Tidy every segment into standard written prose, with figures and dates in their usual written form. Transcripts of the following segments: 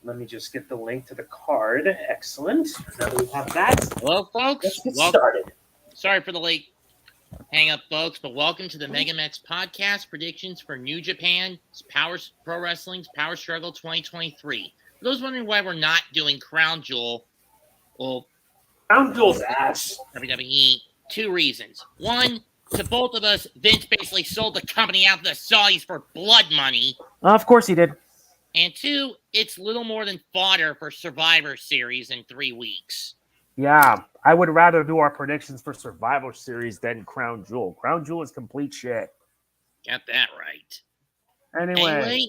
Let me just get the link to the card. Excellent. Now that we have that, hello, folks. Let's get started. Sorry for the late hang up, folks, but welcome to the MegaMets podcast predictions for New Japan Pro Wrestling's Power Struggle 2023. For those wondering why we're not doing Crown Jewel, well, Crown Jewel's ass. WWE, two reasons. One, to both of us, Vince basically sold the company out to the Saudis for blood money. Of course he did. And two, it's little more than fodder for Survivor Series in 3 weeks. Yeah, I would rather do our predictions for Survivor Series than Crown Jewel. Crown Jewel is complete shit. Got that right. Anyway,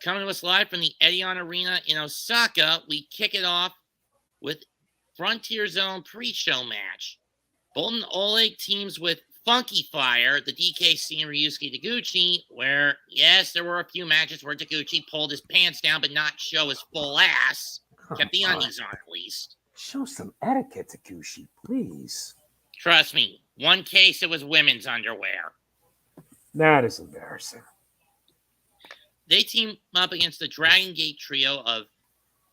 coming to us live from the Edion Arena in Osaka, we kick it off with Frontier Zone pre-show match. Boltin Oleg teams with Funky Fire, the DKC and Ryusuke Taguchi, where, yes, there were a few matches where Taguchi pulled his pants down but not show his full ass. Kept the undies on, at least. Show some etiquette, Taguchi, please. Trust me, one case it was women's underwear. That is embarrassing. They team up against the Dragon Gate trio of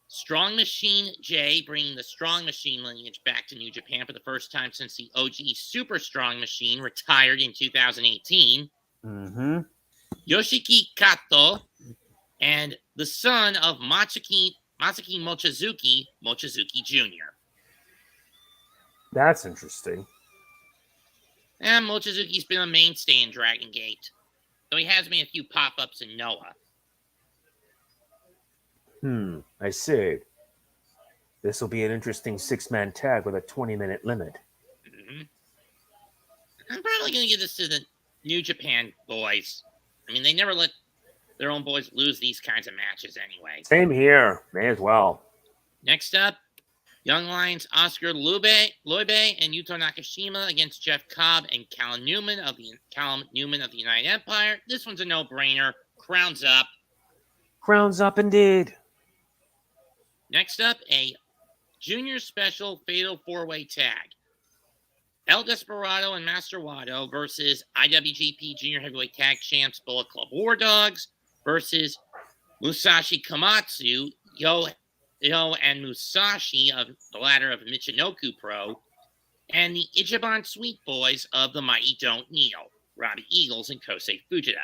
Strong Machine J, bringing the Strong Machine lineage back to New Japan for the first time since the OG Super Strong Machine retired in 2018. Mm-hmm. Yoshiki Kato and the son of Mochizuki Mochizuki Jr. That's interesting. And Mochizuki's been a mainstay in Dragon Gate, though he has made a few pop-ups in Noah. I see. This will be an interesting 6-man tag with a 20-minute limit. Mm-hmm. I'm probably going to give this to the New Japan boys. I mean, they never let their own boys lose these kinds of matches anyway. Same here. May as well. Next up, Young Lions Oskar Leube and Yuto Nakashima against Jeff Cobb and Callum Newman of the United Empire. This one's a no-brainer. Crowns up. Crowns up indeed. Next up, a junior special fatal 4-way tag. El Desperado and Master Wato versus IWGP Junior Heavyweight Tag Champs Bullet Club War Dogs versus Musashi Komatsu, Yo and Musashi, of the latter of Michinoku Pro, and the Ichiban Sweet Boys of the Mighty Don't Kneel, Robbie Eagles and Kosei Fujita.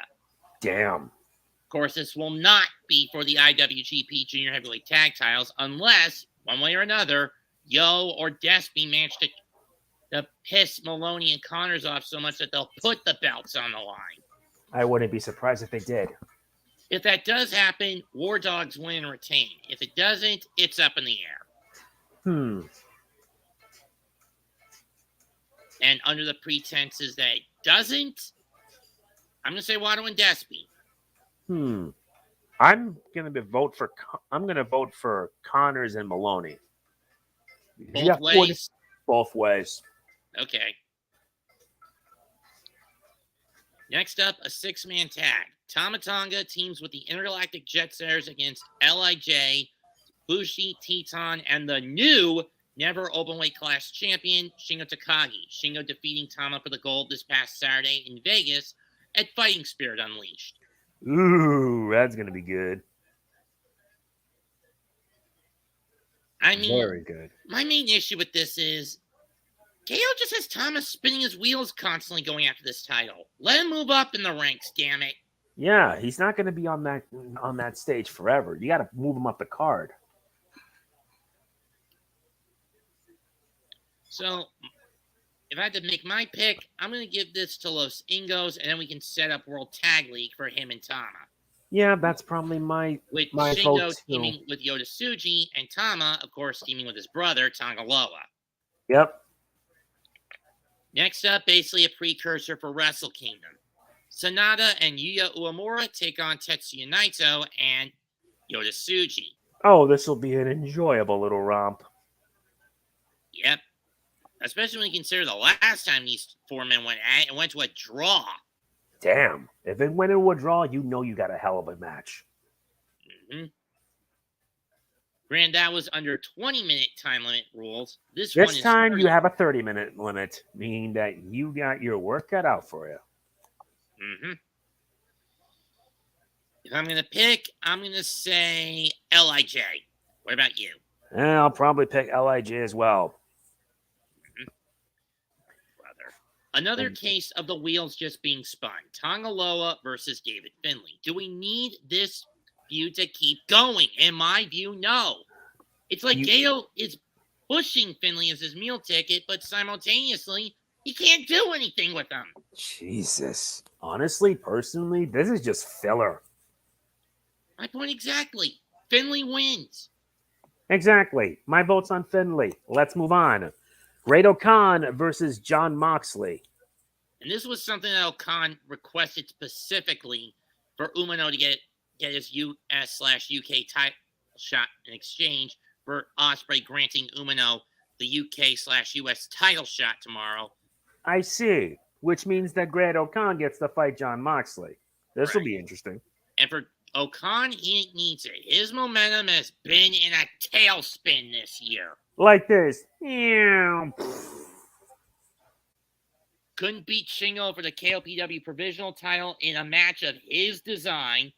Damn. Of course, this will not be for the IWGP Junior Heavyweight Tag Titles unless, one way or another, Yo or Despy manage to piss Moloney and Connors off so much that they'll put the belts on the line. I wouldn't be surprised if they did. If that does happen, War Dogs win and retain. If it doesn't, it's up in the air. And under the pretenses that it doesn't, I'm going to say Wato and Despy. I'm going to vote for Connors and Moloney. Both ways? Both ways. Okay. Next up, a 6-man tag. Tama Tonga teams with the Intergalactic Jet Setters against LIJ, Bushi, Teton, and the new never openweight class champion, Shingo Takagi. Shingo defeating Tama for the gold this past Saturday in Vegas at Fighting Spirit Unleashed. Ooh, that's going to be good. I mean, very good. My main issue with this is KO just has Thomas spinning his wheels constantly going after this title. Let him move up in the ranks, damn it. Yeah, he's not going to be on that stage forever. You got to move him up the card. So, if I had to make my pick, I'm going to give this to Los Ingos, and then we can set up World Tag League for him and Tama. Yeah, that's probably my Shingo vote teaming with Yota Tsuji, and Tama, of course, teaming with his brother, Tangaloa. Yep. Next up, basically a precursor for Wrestle Kingdom. Sanada and Yuya Uemura take on Tetsuya Naito and Yota Tsuji. Oh, this will be an enjoyable little romp. Yep. Especially when you consider the last time these four men went at it, it went to a draw. Damn. If it went into a draw, you know you got a hell of a match. Mm-hmm. Granted, that was under 20-minute time limit rules. This time 30. You have a 30-minute limit, meaning that you got your work cut out for you. Mm-hmm. If I'm going to pick, I'm going to say LIJ. What about you? And I'll probably pick LIJ as well. Brother. Another case of the wheels just being spun. Tongaloa versus David Finlay. Do we need this feud to keep going? In my view, no. It's like Gato is pushing Finlay as his meal ticket, but simultaneously, he can't do anything with him. Jesus. Honestly, personally, this is just filler. My point exactly. Finlay wins. Exactly. My vote's on Finlay. Let's move on. Great-O-Khan versus John Moxley. And this was something that O-Khan requested specifically for Umino to get his US/UK title shot in exchange for Ospreay granting Umino the UK/US title shot tomorrow. I see. Which means that Great-O-Khan gets to fight John Moxley. This will be interesting. And for O-Khan, he needs it. His momentum has been in a tailspin this year. Like this. Couldn't beat Shingo for the KOPW provisional title in a match of his design.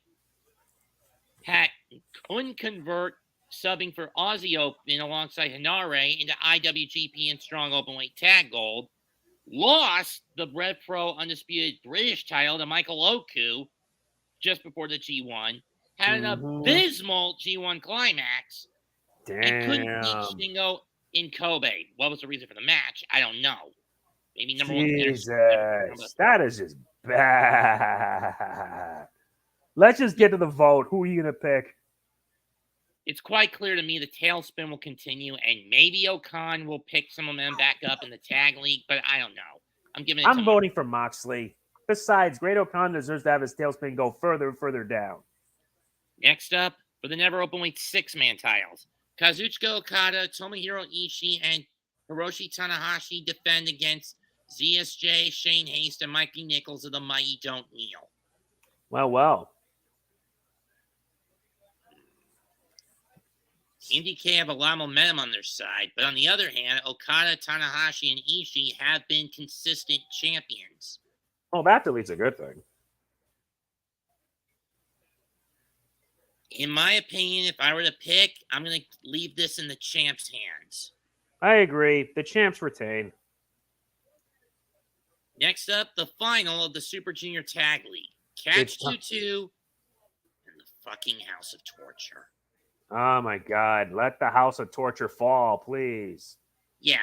Couldn't convert subbing for Aussie Open alongside Hinare into IWGP and Strong Openweight Tag Gold. Lost the Red Pro Undisputed British title to Michael Oku just before the G1. Had an abysmal G1 climax. Damn. And couldn't beat Shingo in Kobe. What was the reason for the match? I don't know. Maybe number Jesus, one. that is just bad. Let's just get to the vote. Who are you going to pick? It's quite clear to me the tailspin will continue, and maybe O-Khan will pick some of them back up in the tag league, but I don't know. I'm voting for Moxley. Besides, Great-O-Khan deserves to have his tailspin go further and further down. Next up, for the never openweight six-man titles, Kazuchika Okada, Tomohiro Ishii, and Hiroshi Tanahashi defend against ZSJ, Shane Haste, and Mikey Nichols of the Mighty Don't Kneel. Well. MDK have a lot of momentum on their side, but on the other hand, Okada, Tanahashi, and Ishii have been consistent champions. Oh, that deletes a good thing. In my opinion, if I were to pick, I'm going to leave this in the champ's hands. I agree. The champs retain. Next up, the final of the Super Junior Tag League. Catch 2-2 and the fucking House of Torture. Oh my God. Let the House of Torture fall, please. Yeah.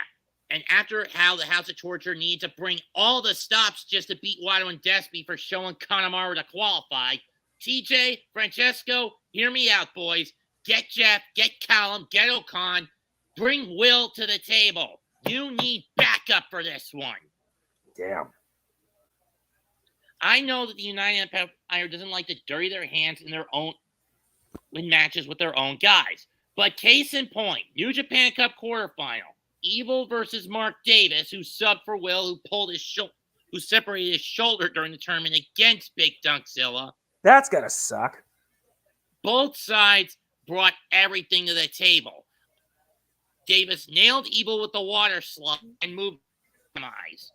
And after how the House of Torture need to bring all the stops just to beat Wato and Despy for showing Kanemaru to qualify, TJ, Francesco, hear me out, boys. Get Jeff, get Callum, get O-Khan. Bring Will to the table. You need backup for this one. Damn. I know that the United Empire doesn't like to dirty their hands in matches with their own guys. But case in point, New Japan Cup quarterfinal. Evil versus Mark Davis, who subbed for Will, who separated his shoulder during the tournament against Big Dunkzilla. That's gotta suck. Both sides brought everything to the table. Davis nailed Evil with the water slug and moved his eyes.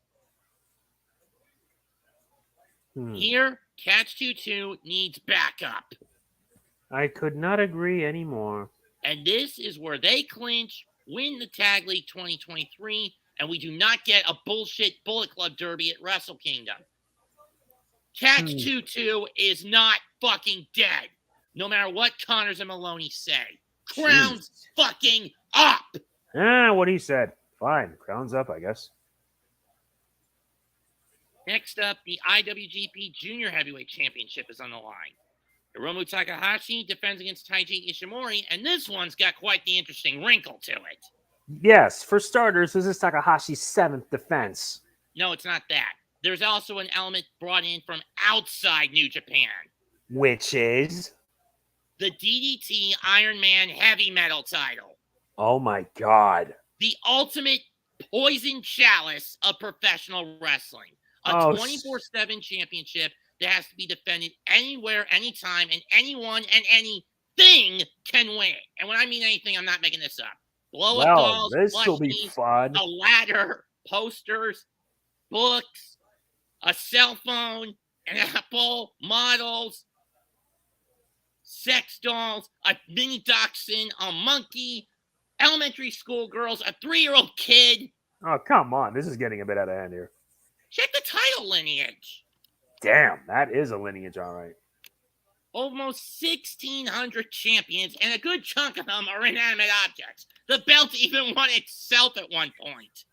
Here, Catch 2-2 needs backup. I could not agree anymore. And this is where they clinch, win the Tag League 2023, and we do not get a bullshit Bullet Club Derby at Wrestle Kingdom. Catch 2-2 is not fucking dead, no matter what Connors and Moloney say. Crown's fucking up! What he said. Fine, crown's up, I guess. Next up, the IWGP Junior Heavyweight Championship is on the line. Hiromu Takahashi defends against Taiji Ishimori, and this one's got quite the interesting wrinkle to it. Yes, for starters, this is Takahashi's 7th defense. No, it's not that. There's also an element brought in from outside New Japan. Which is? The DDT Iron Man Heavy Metal title. Oh my God. The ultimate poison chalice of professional wrestling. A 24/7 championship that has to be defended anywhere, anytime, and anyone and anything can win it. And when I mean anything, I'm not making this up. Blow-up dolls, this will be fun. A ladder, posters, books, a cell phone, an Apple, models. sex dolls, a mini dachshund, a monkey, elementary school girls, a 3-year-old kid. Oh, come on. This is getting a bit out of hand here. Check the title lineage. Damn, that is a lineage, all right. Almost 1,600 champions, and a good chunk of them are inanimate objects. The belt even won itself at one point.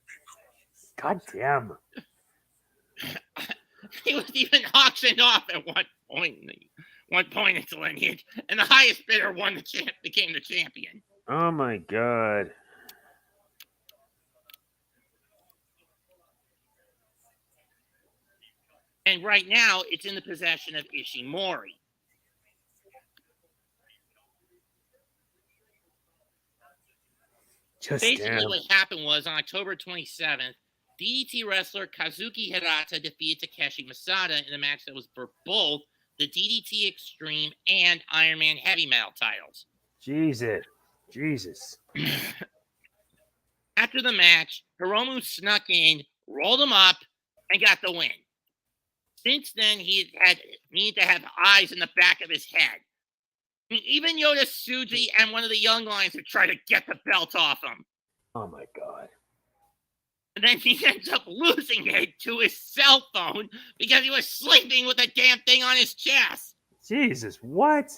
God damn. It was even auctioned off at one point in its lineage, and the highest bidder became the champion. Oh my god. And right now, it's in the possession of Ishimori. Basically, what happened was on October 27th, DDT wrestler Kazuki Hirata defeated Takeshi Masada in a match that was for both the DDT Extreme and Iron Man Heavy Metal titles. Jesus. After the match, Hiromu snuck in, rolled him up, and got the win. Since then, he had needed to have eyes in the back of his head. Even Yota Tsuji and one of the young lions have tried to get the belt off him. Oh my god. And then he ends up losing it to his cell phone because he was sleeping with the damn thing on his chest. Jesus, what?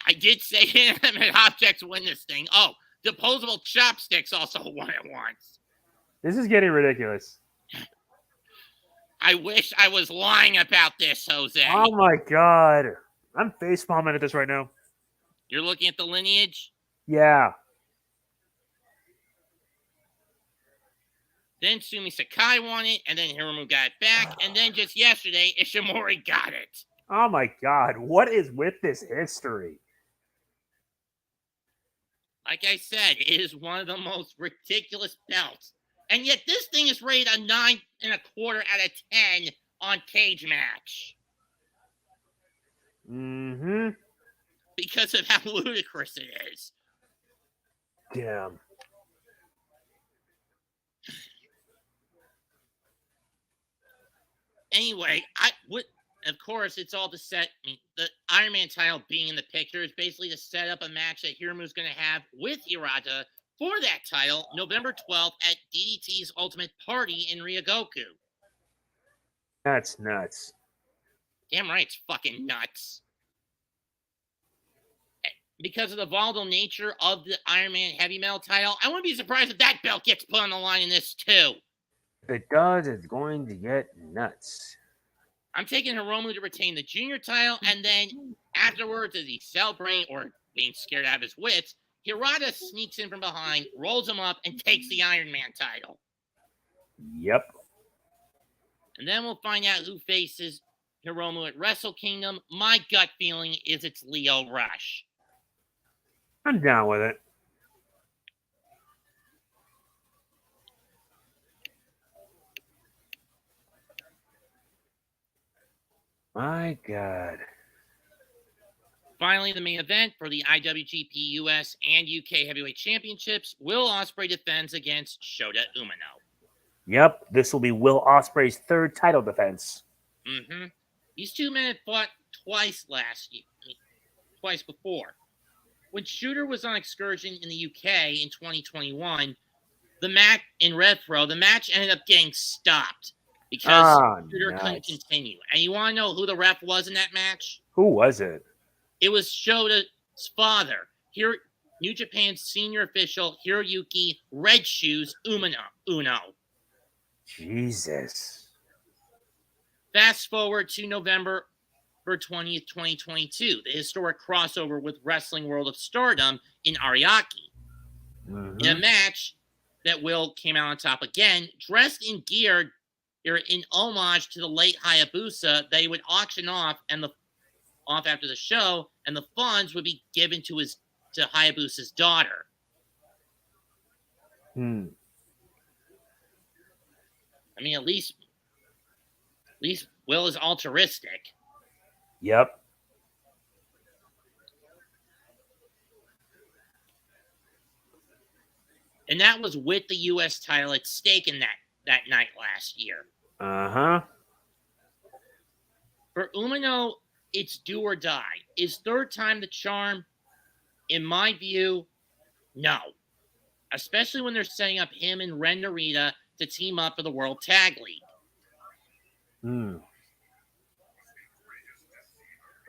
I did say inanimate objects win this thing. Oh, disposable chopsticks also won it once. This is getting ridiculous. I wish I was lying about this, Jose. Oh my god. I'm facepalming at this right now. You're looking at the lineage? Yeah. Then Sumi Sakai won it, and then Hiromu got it back, and then just yesterday, Ishimori got it. Oh my god, what is with this history? Like I said, it is one of the most ridiculous belts. And yet this thing is rated a 9.25 out of 10 on Cage Match. Mm-hmm. Because of how ludicrous it is. Damn. Anyway, of course, it's all to set. The Iron Man title being in the picture is basically to set up a match that Hiromu's going to have with Hirata for that title November 12th at DDT's Ultimate Party in Ryogoku. That's nuts. Damn right, it's fucking nuts. Because of the volatile nature of the Iron Man Heavy Metal title, I wouldn't be surprised if that belt gets put on the line in this too. If it does, it's going to get nuts. I'm taking Hiromu to retain the junior title, and then afterwards, as he's celebrating or being scared out of his wits, Hirata sneaks in from behind, rolls him up, and takes the Iron Man title. Yep. And then we'll find out who faces Hiromu at Wrestle Kingdom. My gut feeling is it's Lio Rush. I'm down with it. My God. Finally, the main event for the IWGP US and UK Heavyweight Championships, Will Ospreay defends against Shota Umino. Yep, this will be Will Ospreay's third title defense. Mm-hmm. These two men had fought twice before. When Shooter was on excursion in the UK in 2021, the match in RevPro, the match ended up getting stopped because Shooter couldn't continue. And you want to know who the ref was in that match? Who was it? It was Shota's father, New Japan's senior official, Hiroyuki Red Shoes Uno. Jesus. Fast forward to November 20th, 2022, the historic crossover with Wrestling World of Stardom in Ariake. Mm-hmm. In a match that Will came out on top again, dressed in gear in homage to the late Hayabusa, they would auction off after the show, and the funds would be given to Hayabusa's daughter. Hmm. I mean, at least Will is altruistic. Yep. And that was with the U.S. title at stake in that night last year. Uh-huh. For Umino, it's do or die. Is third time the charm? In my view, no. Especially when they're setting up him and Ren Narita to team up for the World Tag League.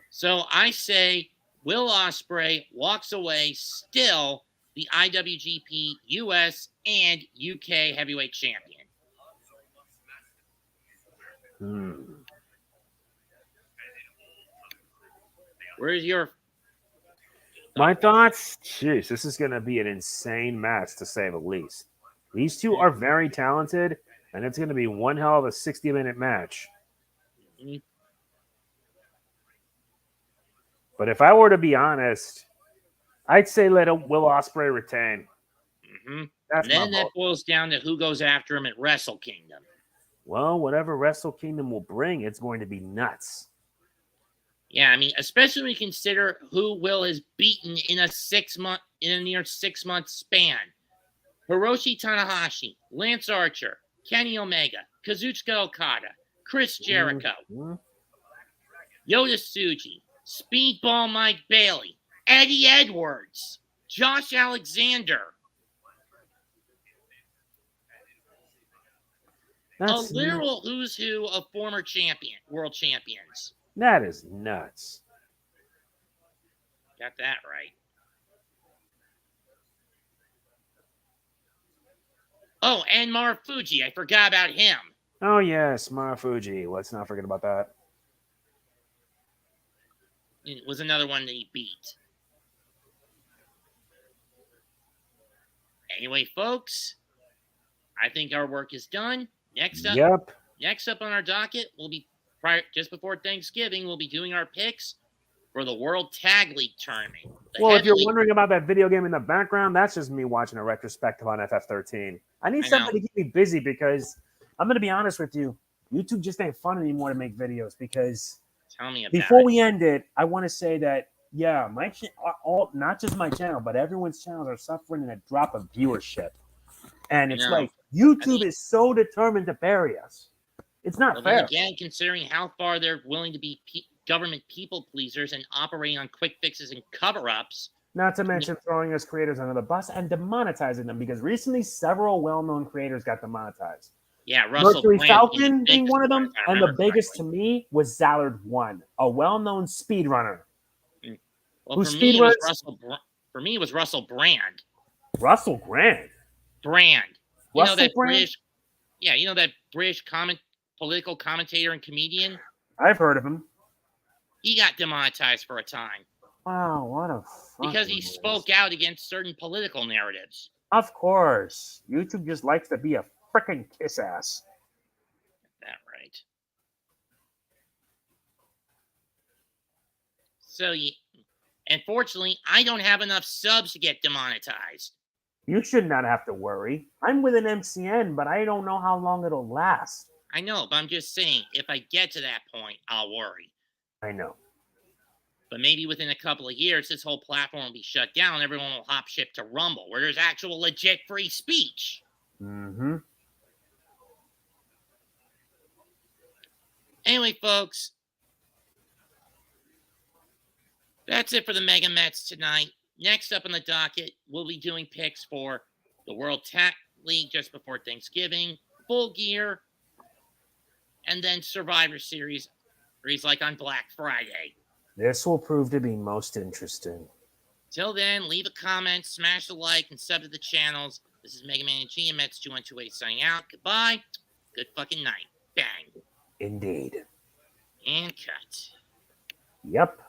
So I say Will Ospreay walks away still the IWGP US and UK heavyweight champion. Where's your My thoughts? Jeez, this is going to be an insane match, to say the least. These two are very talented, and it's going to be one hell of a 60-minute match. But if I were to be honest, I'd say let Will Ospreay retain. That's and then that boils down to who goes after him at Wrestle Kingdom. Well, whatever Wrestle Kingdom will bring, it's going to be nuts. Yeah, I mean, especially when you consider who Will has beaten in a near 6 month span. Hiroshi Tanahashi, Lance Archer, Kenny Omega, Kazuchika Okada, Chris Jericho, Yota Tsuji, Speedball Mike Bailey, Eddie Edwards, Josh Alexander. That's a literal who's who of former world champions. That is nuts. Got that right. Oh, and Marufuji. I forgot about him. Oh, yes, Marufuji. Let's not forget about that. It was another one that he beat. Anyway, folks, I think our work is done. Next up on our docket, we'll be just before Thanksgiving, we'll be doing our picks for the World Tag League Tournament. Well, if you're wondering about that video game in the background, that's just me watching a retrospective on FF13. I need something to keep me busy because I'm going to be honest with you. YouTube just ain't fun anymore to make videos because tell me about before we end it, I want to say that, yeah, not just my channel, but everyone's channels are suffering a drop of viewership. And it's like YouTube is so determined to bury us. It's not fair. Again, considering how far they're willing to be government people pleasers and operating on quick fixes and cover-ups. Not to mention throwing us creators under the bus and demonetizing them because recently several well-known creators got demonetized. Yeah, Russell Mercury Falcon being one of them, and the biggest to me was Zallard1, a well-known speedrunner. Well, for me, it was Russell Brand. Russell Brand? Brand. Russell Brand? You know that British political commentator and comedian? I've heard of him. He got demonetized for a time. Wow, what a because he spoke out against certain political narratives. Of course. YouTube just likes to be a frickin' kiss ass. That right. So, unfortunately, I don't have enough subs to get demonetized. You should not have to worry. I'm with an MCN, but I don't know how long it'll last. I know, but I'm just saying, if I get to that point, I'll worry. I know. But maybe within a couple of years, this whole platform will be shut down. Everyone will hop ship to Rumble, where there's actual legit free speech. Mm-hmm. Anyway, folks, that's it for the MegaMets tonight. Next up on the docket, we'll be doing picks for the World Tag League just before Thanksgiving, Full Gear, and then Survivor Series, like on Black Friday. This will prove to be most interesting. Till then, leave a comment, smash the like, and sub to the channels. This is Mega Man and GMX 2128 signing out. Goodbye. Good fucking night. Bang. Indeed. And cut. Yep.